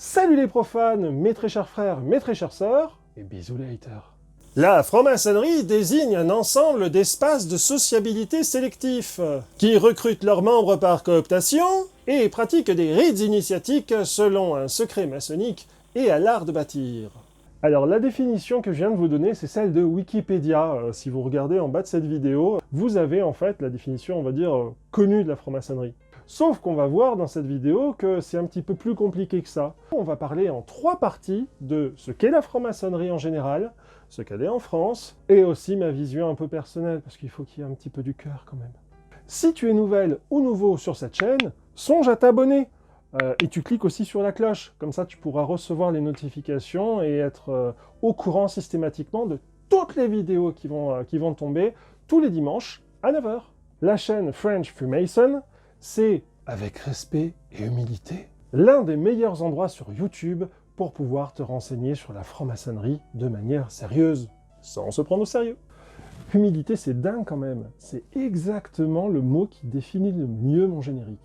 Salut les profanes, mes très chers frères, mes très chères sœurs, et bisous les haters. La franc-maçonnerie désigne un ensemble d'espaces de sociabilité sélectifs, qui recrutent leurs membres par cooptation et pratiquent des rites initiatiques selon un secret maçonnique et à l'art de bâtir. Alors la définition que je viens de vous donner, c'est celle de Wikipédia. Si vous regardez en bas de cette vidéo, vous avez en fait la définition, on va dire, connue de la franc-maçonnerie. Sauf qu'on va voir dans cette vidéo que c'est un petit peu plus compliqué que ça. On va parler en 3 parties de ce qu'est la franc-maçonnerie en général, ce qu'elle est en France, et aussi ma vision un peu personnelle, parce qu'il faut qu'il y ait un petit peu du cœur quand même. Si tu es nouvelle ou nouveau sur cette chaîne, songe à t'abonner. Et tu cliques aussi sur la cloche, comme ça tu pourras recevoir les notifications et être au courant systématiquement de toutes les vidéos qui vont tomber tous les dimanches à 9 h. La chaîne French Freemason, c'est, avec respect et humilité, l'un des meilleurs endroits sur YouTube pour pouvoir te renseigner sur la franc-maçonnerie de manière sérieuse, sans se prendre au sérieux. Humilité, c'est dingue quand même, c'est exactement le mot qui définit le mieux mon générique.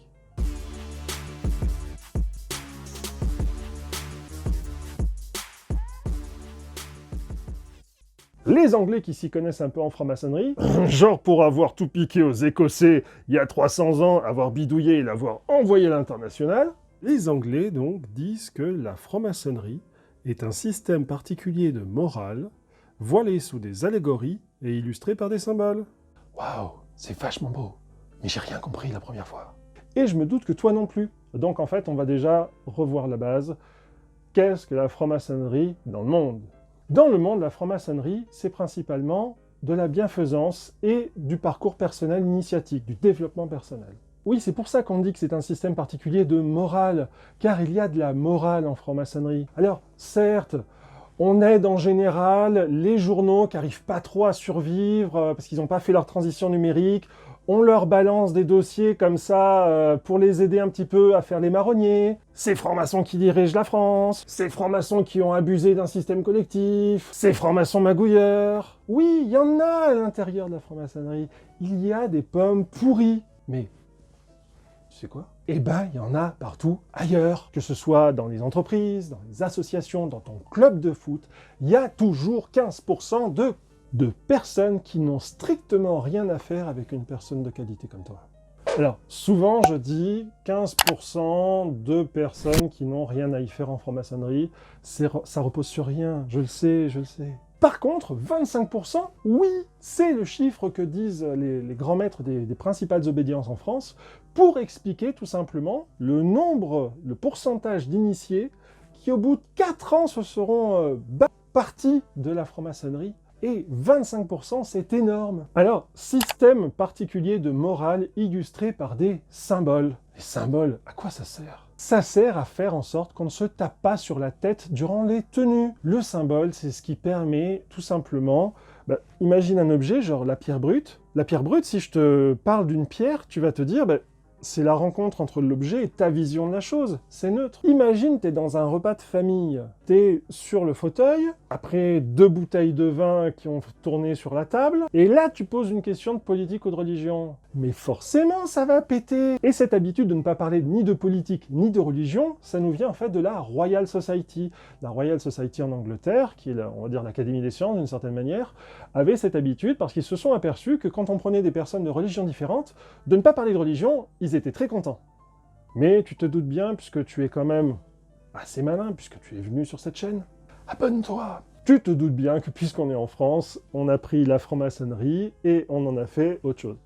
Les Anglais qui s'y connaissent un peu en franc-maçonnerie, genre pour avoir tout piqué aux Écossais il y a 300 ans, avoir bidouillé et l'avoir envoyé à l'international, les Anglais donc disent que la franc-maçonnerie est un système particulier de morale, voilé sous des allégories et illustré par des symboles. Waouh, c'est vachement beau, mais j'ai rien compris la première fois. Et je me doute que toi non plus. Donc en fait, on va déjà revoir la base. Qu'est-ce que la franc-maçonnerie dans le monde ? Dans le monde, la franc-maçonnerie, c'est principalement de la bienfaisance et du parcours personnel initiatique, du développement personnel. Oui, c'est pour ça qu'on dit que c'est un système particulier de morale, car il y a de la morale en franc-maçonnerie. Alors, certes, on aide en général les journaux qui n'arrivent pas trop à survivre parce qu'ils n'ont pas fait leur transition numérique. On leur balance des dossiers comme ça pour les aider un petit peu à faire les marronniers. Ces francs-maçons qui dirigent la France. Ces francs-maçons qui ont abusé d'un système collectif. Ces francs-maçons magouilleurs. Oui, il y en a à l'intérieur de la franc-maçonnerie. Il y a des pommes pourries. Mais, tu sais quoi ? Eh ben, il y en a partout ailleurs. Que ce soit dans les entreprises, dans les associations, dans ton club de foot, il y a toujours 15% de personnes qui n'ont strictement rien à faire avec une personne de qualité comme toi. Alors, souvent je dis 15% de personnes qui n'ont rien à y faire en franc-maçonnerie, ça repose sur rien, je le sais. Par contre, 25%, oui, c'est le chiffre que disent les grands maîtres des principales obédiences en France pour expliquer tout simplement le pourcentage d'initiés qui au bout de 4 ans se seront partis de la franc-maçonnerie. Et 25%, c'est énorme. Alors, système particulier de morale illustré par des symboles. Les symboles, à quoi ça sert ? Ça sert à faire en sorte qu'on ne se tape pas sur la tête durant les tenues. Le symbole, c'est ce qui permet tout simplement... imagine un objet, genre la pierre brute. La pierre brute, si je te parle d'une pierre, tu vas te dire... c'est la rencontre entre l'objet et ta vision de la chose, c'est neutre. Imagine, t'es dans un repas de famille, t'es sur le fauteuil, après 2 bouteilles de vin qui ont tourné sur la table, et là tu poses une question de politique ou de religion. Mais forcément ça va péter. Et cette habitude de ne pas parler ni de politique ni de religion, ça nous vient en fait de la Royal Society. La Royal Society en Angleterre, qui est, on va dire, l'Académie des sciences d'une certaine manière, avait cette habitude parce qu'ils se sont aperçus que quand on prenait des personnes de religions différentes, de ne pas parler de religion, ils étaient très contents. Mais tu te doutes bien, puisque tu es quand même assez malin, puisque tu es venu sur cette chaîne, abonne-toi. Tu te doutes bien que puisqu'on est en France, on a pris la franc-maçonnerie et on en a fait autre chose.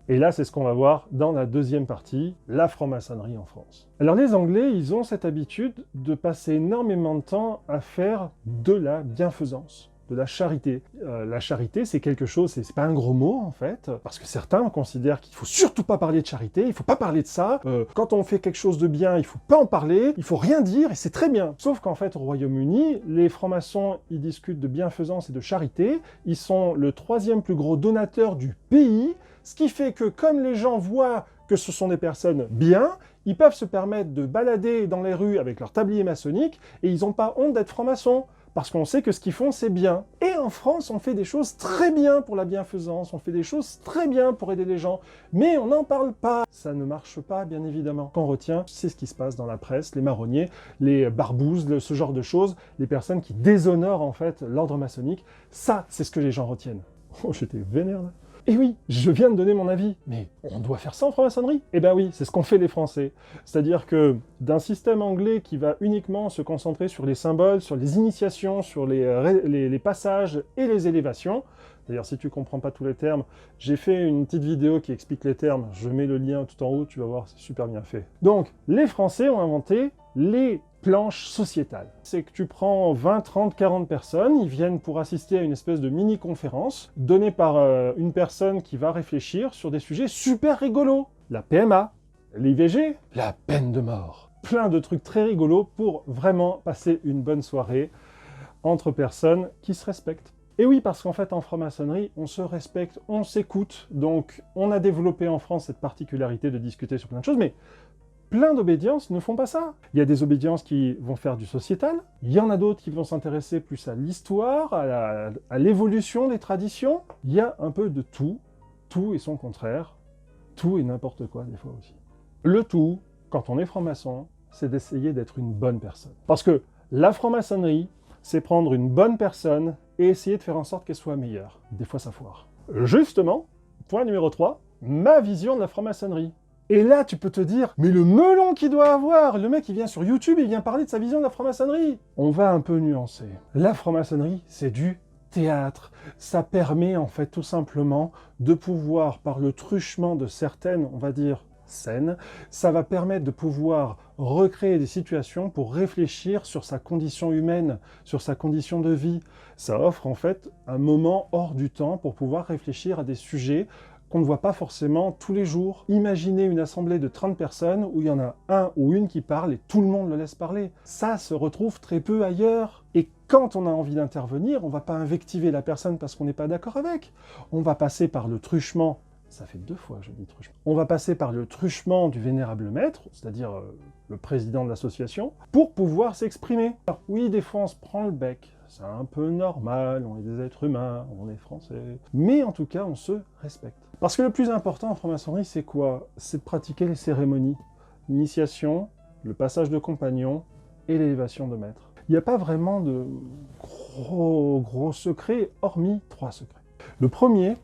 Et là, c'est ce qu'on va voir dans la deuxième partie, la franc-maçonnerie en France. Alors les Anglais, ils ont cette habitude de passer énormément de temps à faire de la bienfaisance, de la charité. La charité, c'est quelque chose, c'est pas un gros mot en fait, parce que certains considèrent qu'il faut surtout pas parler de charité, il faut pas parler de ça, quand on fait quelque chose de bien, il faut pas en parler, il faut rien dire, et c'est très bien. Sauf qu'en fait, au Royaume-Uni, les francs-maçons, ils discutent de bienfaisance et de charité, ils sont le 3e plus gros donateur du pays, ce qui fait que comme les gens voient que ce sont des personnes bien, ils peuvent se permettre de balader dans les rues avec leur tablier maçonnique, et ils n'ont pas honte d'être francs-maçons. parce qu'on sait que ce qu'ils font, c'est bien. Et en France, on fait des choses très bien pour la bienfaisance, on fait des choses très bien pour aider les gens, mais on n'en parle pas. Ça ne marche pas, bien évidemment. Qu'on retient, c'est ce qui se passe dans la presse, les marronniers, les barbouzes, ce genre de choses, les personnes qui déshonorent en fait l'ordre maçonnique. Ça, c'est ce que les gens retiennent. Oh, j'étais vénère là. Et oui, je viens de donner mon avis, mais on doit faire ça en franc-maçonnerie? Eh ben oui, c'est ce qu'ont fait les Français. C'est-à-dire que d'un système anglais qui va uniquement se concentrer sur les symboles, sur les initiations, sur les passages et les élévations, d'ailleurs si tu comprends pas tous les termes, j'ai fait une petite vidéo qui explique les termes, je mets le lien tout en haut, tu vas voir, c'est super bien fait. Donc, les Français ont inventé les planche sociétale. C'est que tu prends 20, 30, 40 personnes, ils viennent pour assister à une espèce de mini-conférence donnée par une personne qui va réfléchir sur des sujets super rigolos. La PMA, l'IVG, la peine de mort. Plein de trucs très rigolos pour vraiment passer une bonne soirée entre personnes qui se respectent. Et oui, parce qu'en fait, en franc-maçonnerie, on se respecte, on s'écoute, donc on a développé en France cette particularité de discuter sur plein de choses, mais plein d'obédiences ne font pas ça. Il y a des obédiences qui vont faire du sociétal, il y en a d'autres qui vont s'intéresser plus à l'histoire, à l'évolution des traditions. Il y a un peu de tout et son contraire, tout et n'importe quoi des fois aussi. Le tout, quand on est franc-maçon, c'est d'essayer d'être une bonne personne. Parce que la franc-maçonnerie, c'est prendre une bonne personne et essayer de faire en sorte qu'elle soit meilleure. Des fois ça foire. Justement, point numéro 3, ma vision de la franc-maçonnerie. Et là, tu peux te dire, mais le melon qu'il doit avoir, le mec il vient sur YouTube, il vient parler de sa vision de la franc-maçonnerie. On va un peu nuancer. La franc-maçonnerie, c'est du théâtre. Ça permet en fait tout simplement de pouvoir, par le truchement de certaines, on va dire, scènes, ça va permettre de pouvoir recréer des situations pour réfléchir sur sa condition humaine, sur sa condition de vie. Ça offre en fait un moment hors du temps pour pouvoir réfléchir à des sujets qu'on ne voit pas forcément tous les jours. Imaginez une assemblée de 30 personnes où il y en a un ou une qui parle et tout le monde le laisse parler. Ça se retrouve très peu ailleurs. Et quand on a envie d'intervenir, on ne va pas invectiver la personne parce qu'on n'est pas d'accord avec. On va passer par le truchement. Ça fait 2 fois que je dis truchement. On va passer par le truchement du vénérable maître, c'est-à-dire le président de l'association, pour pouvoir s'exprimer. Oui, des fois on se prend le bec. C'est un peu normal, on est des êtres humains, on est français. Mais en tout cas, on se respecte. Parce que le plus important en franc-maçonnerie, c'est quoi? C'est de pratiquer les cérémonies. L'initiation, le passage de compagnon et l'élévation de maître. Il n'y a pas vraiment de gros secrets, hormis 3 secrets. Le premier,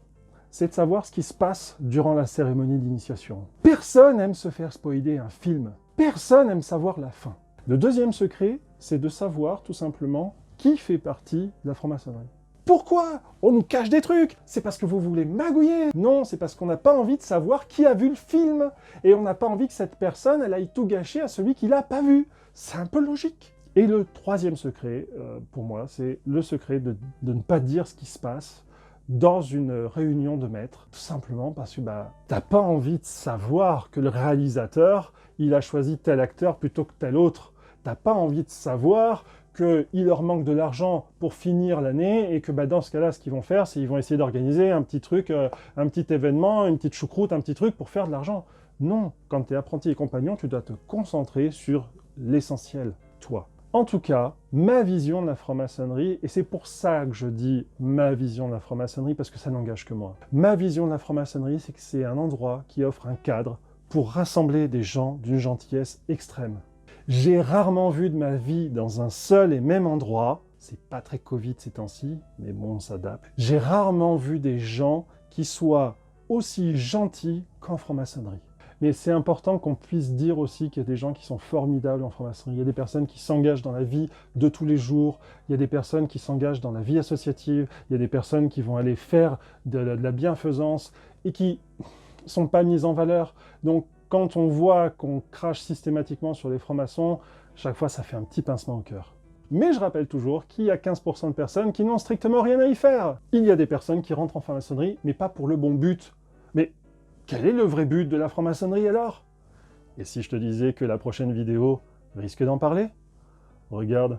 c'est de savoir ce qui se passe durant la cérémonie d'initiation. Personne n'aime se faire spoiler un film. Personne n'aime savoir la fin. Le deuxième secret, c'est de savoir tout simplement qui fait partie de la franc-maçonnerie. Pourquoi on nous cache des trucs? C'est parce que vous voulez magouiller? Non, c'est parce qu'on n'a pas envie de savoir qui a vu le film. Et on n'a pas envie que cette personne, elle aille tout gâcher à celui qui l'a pas vu. C'est un peu logique. Et le troisième secret, pour moi, c'est le secret de ne pas dire ce qui se passe dans une réunion de maîtres. Tout simplement parce que t'as pas envie de savoir que le réalisateur, il a choisi tel acteur plutôt que tel autre. T'as pas envie de savoir qu'il leur manque de l'argent pour finir l'année et que dans ce cas-là, ce qu'ils vont faire, c'est qu'ils vont essayer d'organiser un petit truc, un petit événement, une petite choucroute, un petit truc pour faire de l'argent. Non, quand tu es apprenti et compagnon, tu dois te concentrer sur l'essentiel, toi. En tout cas, ma vision de la franc-maçonnerie, et c'est pour ça que je dis ma vision de la franc-maçonnerie, parce que ça n'engage que moi. Ma vision de la franc-maçonnerie, c'est que c'est un endroit qui offre un cadre pour rassembler des gens d'une gentillesse extrême. J'ai rarement vu de ma vie dans un seul et même endroit, c'est pas très Covid ces temps-ci, mais bon, on s'adapte. J'ai rarement vu des gens qui soient aussi gentils qu'en franc-maçonnerie. Mais c'est important qu'on puisse dire aussi qu'il y a des gens qui sont formidables en franc-maçonnerie. Il y a des personnes qui s'engagent dans la vie de tous les jours, il y a des personnes qui s'engagent dans la vie associative, il y a des personnes qui vont aller faire de la bienfaisance et qui sont pas mises en valeur. Donc, quand on voit qu'on crache systématiquement sur les francs-maçons, chaque fois ça fait un petit pincement au cœur. Mais je rappelle toujours qu'il y a 15% de personnes qui n'ont strictement rien à y faire. Il y a des personnes qui rentrent en franc-maçonnerie, mais pas pour le bon but. Mais quel est le vrai but de la franc-maçonnerie alors? Et si je te disais que la prochaine vidéo risque d'en parler? Regarde,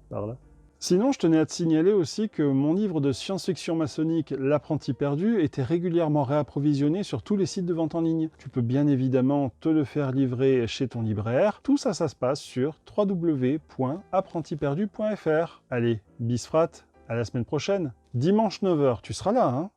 par là. Sinon, je tenais à te signaler aussi que mon livre de science-fiction maçonnique, L'apprenti perdu, était régulièrement réapprovisionné sur tous les sites de vente en ligne. Tu peux bien évidemment te le faire livrer chez ton libraire. Tout ça, ça se passe sur www.apprentiperdu.fr. Allez, bis frat, à la semaine prochaine. Dimanche 9 h, tu seras là, hein?